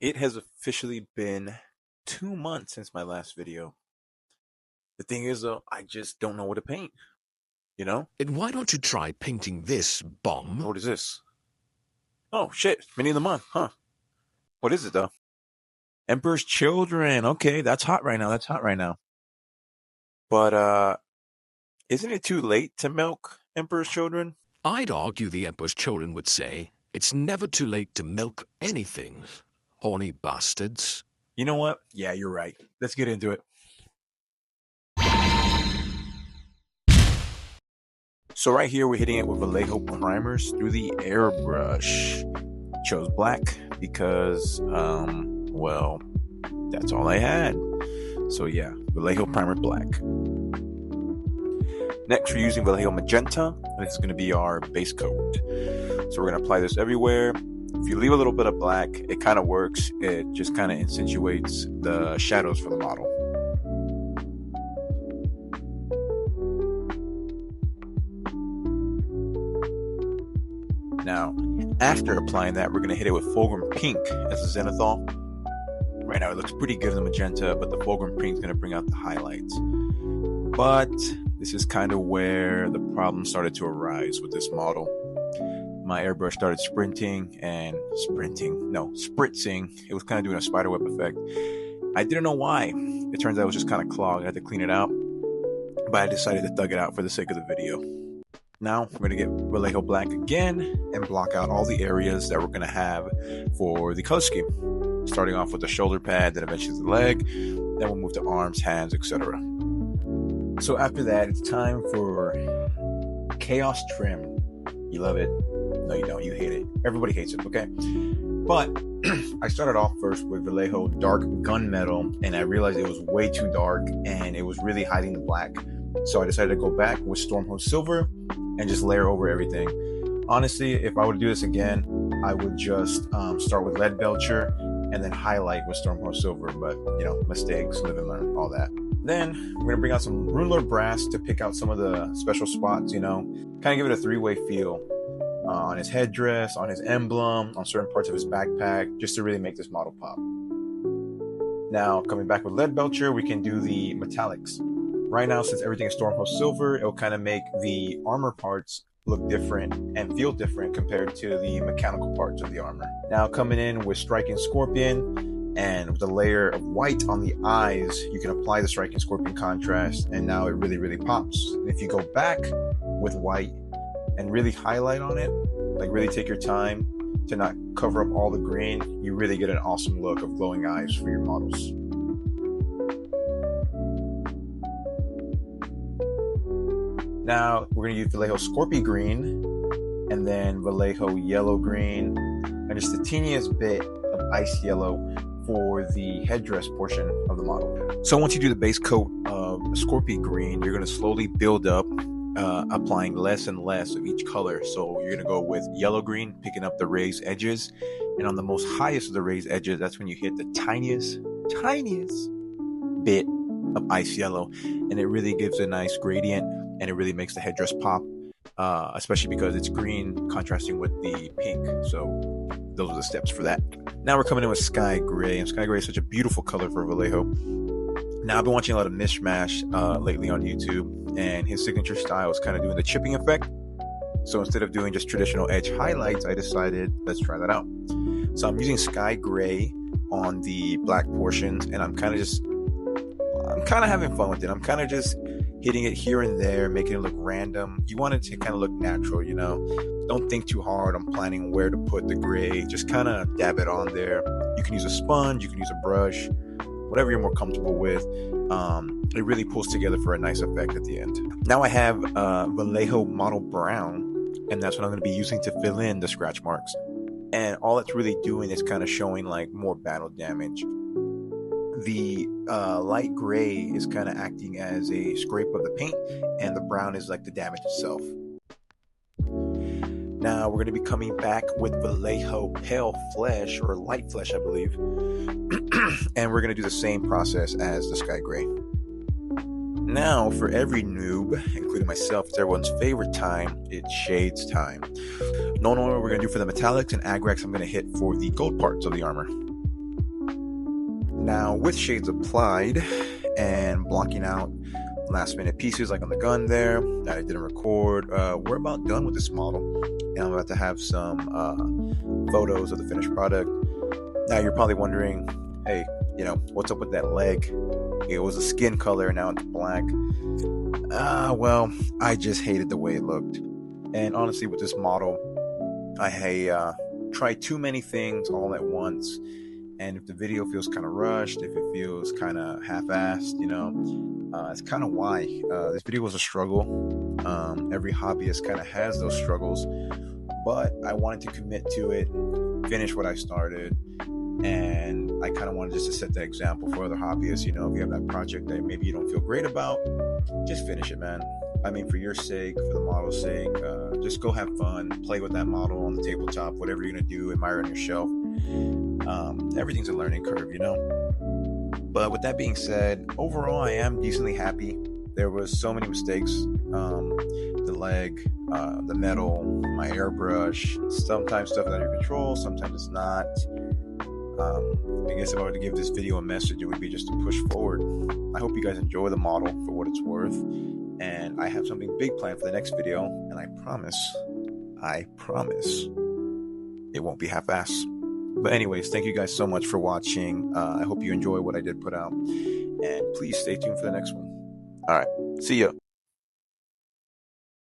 It has officially been 2 months since my last video. The thing is, though, I just don't know what to paint. You know? And why don't you try painting this bomb? What is this? Oh, shit. Mini of the month, huh? What is it, though? Emperor's Children. Okay, that's hot right now. That's hot right now. But, isn't it too late to milk Emperor's Children? I'd argue the Emperor's Children would say, it's never too late to milk anything. Horny bastards. You know what? Yeah, you're right. Let's get into it. So right here, we're hitting it with Vallejo primers through the airbrush. Chose black because, well, that's all I had. So yeah, Vallejo primer black. Next, we're using Vallejo magenta, and this is going to be our base coat. So we're going to apply this everywhere. If you leave a little bit of black, it kind of works. It just kind of accentuates the shadows for the model. Now, after applying that, we're going to hit it with Fulgrim Pink as a zenithal. Right now, it looks pretty good in the magenta, but the Fulgrim Pink is going to bring out the highlights. But this is kind of where the problem started to arise with this model. My airbrush started spritzing. It was kind of doing a spiderweb effect. I didn't know why. It turns out it was just kind of clogged. I had to clean it out. But I decided to thug it out for the sake of the video. Now we're going to get Vallejo black again and block out all the areas that we're going to have for the color scheme. Starting off with the shoulder pad, then eventually the leg, then we'll move to arms, hands, etc. So after that, it's time for Chaos Trim. You love it? No, you don't. You hate it. Everybody hates it, okay? But I started off first with Vallejo Dark Gunmetal, and I realized it was way too dark, and it was really hiding the black. So I decided to go back with Stormhost Silver and just layer over everything. Honestly, if I were to do this again, I would just start with Lead Belcher and then highlight with Stormhost Silver. But, you know, mistakes, live and learn, all that. Then we're going to bring out some Runelord Brass to pick out some of the special spots, you know, kind of give it a three-way feel on his headdress, on his emblem, on certain parts of his backpack, just to really make this model pop. Now, coming back with Lead Belcher, we can do the metallics. Right now, since everything is Stormhost Silver, it'll kind of make the armor parts look different and feel different compared to the mechanical parts of the armor. Now, coming in with Striking Scorpion, and with a layer of white on the eyes, you can apply the Striking Scorpion contrast, and now it really, really pops. And if you go back with white and really highlight on it, like really take your time to not cover up all the green, you really get an awesome look of glowing eyes for your models. Now we're going to use Vallejo Scorpy Green and then Vallejo Yellow Green and just the teeniest bit of Ice Yellow for the headdress portion of the model. So once you do the base coat of Scorpy Green, you're going to slowly build up, applying less and less of each color. So you're going to go with Yellow Green, picking up the raised edges. And on the most highest of the raised edges, that's when you hit the tiniest bit of Ice Yellow. And it really gives a nice gradient. And it really makes the headdress pop, especially because it's green contrasting with the pink. So those are the steps for that. Now we're coming in with Sky Gray, and Sky Gray is such a beautiful color for Vallejo. Now I've been watching a lot of Mishmash lately on YouTube, and his signature style is kind of doing the chipping effect. So instead of doing just traditional edge highlights, I decided let's try that out. So I'm using Sky Gray on the black portions, and I'm kind of having fun with it. I'm kind of just hitting it here and there, making it look random. You want it to kind of look natural, you know. Don't think too hard on planning where to put the gray. Just kind of dab it on there. You can use a sponge, you can use a brush, whatever you're more comfortable with. It really pulls together for a nice effect at the end. Now I have Vallejo Model Brown, and that's what I'm going to be using to fill in the scratch marks. And all it's really doing is kind of showing like more battle damage. The light gray is kind of acting as a scrape of the paint, and the brown is like the damage itself. Now we're going to be coming back with Vallejo Pale Flesh, or Light Flesh, I believe. And we're going to do the same process as the Sky Gray. Now, for every noob, including myself, it's everyone's favorite time, it's Shades time. Not only what we're going to do for the metallics and agrax, I'm going to hit for the gold parts of the armor. Now, with shades applied and blocking out last minute pieces like on the gun there that I didn't record, we're about done with this model, and I'm about to have some photos of the finished product. Now you're probably wondering, hey, what's up with that leg? It was a skin color, now it's black. Well, I just hated the way it looked. And honestly, with this model, I tried too many things all at once. And if the video feels kind of rushed, if it feels kind of half-assed, it's kind of why. This video was a struggle. Every hobbyist kind of has those struggles. But I wanted to commit to it, finish what I started. And I kind of wanted just to set the example for other hobbyists. If you have that project that maybe you don't feel great about, just finish it, man. I mean, for your sake, for the model's sake, just go have fun, play with that model on the tabletop, whatever you're going to do, admire on your shelf. Everything's a learning curve, But with that being said, overall, I am decently happy. There was so many mistakes. The leg, the metal, my airbrush, sometimes stuff is under your control, sometimes it's not. I guess if I were to give this video a message, it would be just to push forward. I hope you guys enjoy the model for what it's worth. And I have something big planned for the next video. And I promise, it won't be half-assed. But anyways, thank you guys so much for watching. I hope you enjoy what I did put out. And please stay tuned for the next one. All right. See ya.